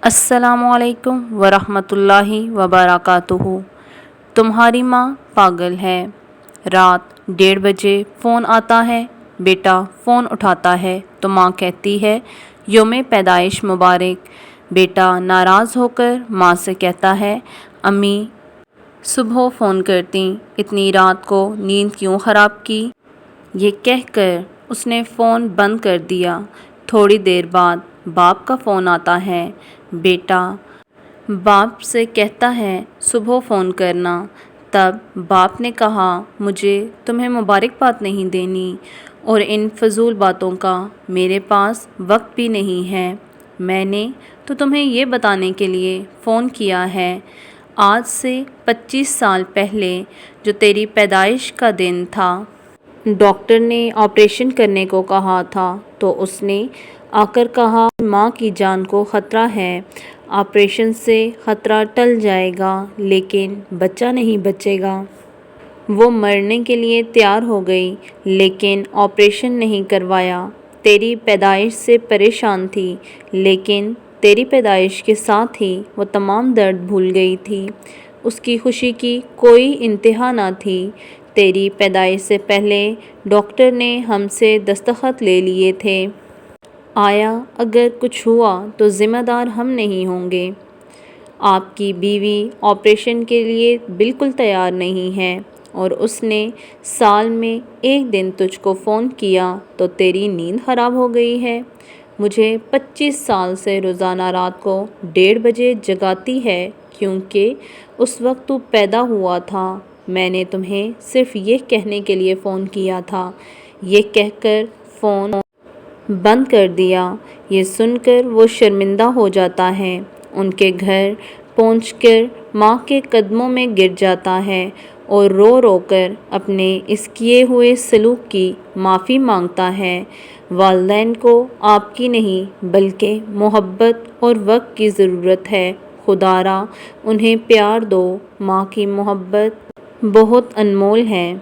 السلام علیکم ورحمۃ اللہ وبرکاتہ۔ تمہاری ماں پاگل ہے۔ رات 1:30 بجے فون آتا ہے، بیٹا فون اٹھاتا ہے تو ماں کہتی ہے یوم پیدائش مبارک۔ بیٹا ناراض ہو کر ماں سے کہتا ہے امی صبح فون کرتیں، اتنی رات کو نیند کیوں خراب کی؟ یہ کہہ کر اس نے فون بند کر دیا۔ تھوڑی دیر بعد باپ کا فون آتا ہے۔ بیٹا باپ سے کہتا ہے صبح فون کرنا۔ تب باپ نے کہا مجھے تمہیں مبارکباد نہیں دینی اور ان فضول باتوں کا میرے پاس وقت بھی نہیں ہے۔ میں نے تو تمہیں یہ بتانے کے لیے فون کیا ہے، آج سے 25 سال پہلے جو تیری پیدائش کا دن تھا، ڈاکٹر نے آپریشن کرنے کو کہا تھا تو اس نے آ کر کہا ماں کی جان کو خطرہ ہے، آپریشن سے خطرہ ٹل جائے گا لیکن بچہ نہیں بچے گا۔ وہ مرنے کے لیے تیار ہو گئی لیکن آپریشن نہیں کروایا۔ تیری پیدائش سے پریشان تھی لیکن تیری پیدائش کے ساتھ ہی وہ تمام درد بھول گئی تھی۔ اس کی خوشی کی کوئی انتہا نہ تھی۔ تیری پیدائش سے پہلے ڈاکٹر نے ہم سے دستخط لے لیے تھے۔ آیا اگر کچھ ہوا تو ذمہ دار ہم نہیں ہوں گے۔ آپ کی بیوی آپریشن کے لیے بالکل تیار نہیں ہے اور اس نے سال میں ایک دن تجھ کو فون کیا تو تیری نیند خراب ہو گئی ہے۔ مجھے 25 سال سے روزانہ رات کو 1:30 بجے جگاتی ہے کیونکہ اس وقت تو پیدا ہوا تھا۔ میں نے تمہیں صرف یہ کہنے کے لیے فون کیا تھا۔ یہ کہہ کر فون بند کر دیا۔ یہ سن کر وہ شرمندہ ہو جاتا ہے، ان کے گھر پہنچ کر ماں کے قدموں میں گر جاتا ہے اور رو رو کر اپنے اس کیے ہوئے سلوک کی معافی مانگتا ہے۔ والدین کو آپ کی نہیں بلکہ محبت اور وقت کی ضرورت ہے، خدا را انہیں پیار دو، ماں کی محبت بہت انمول ہے۔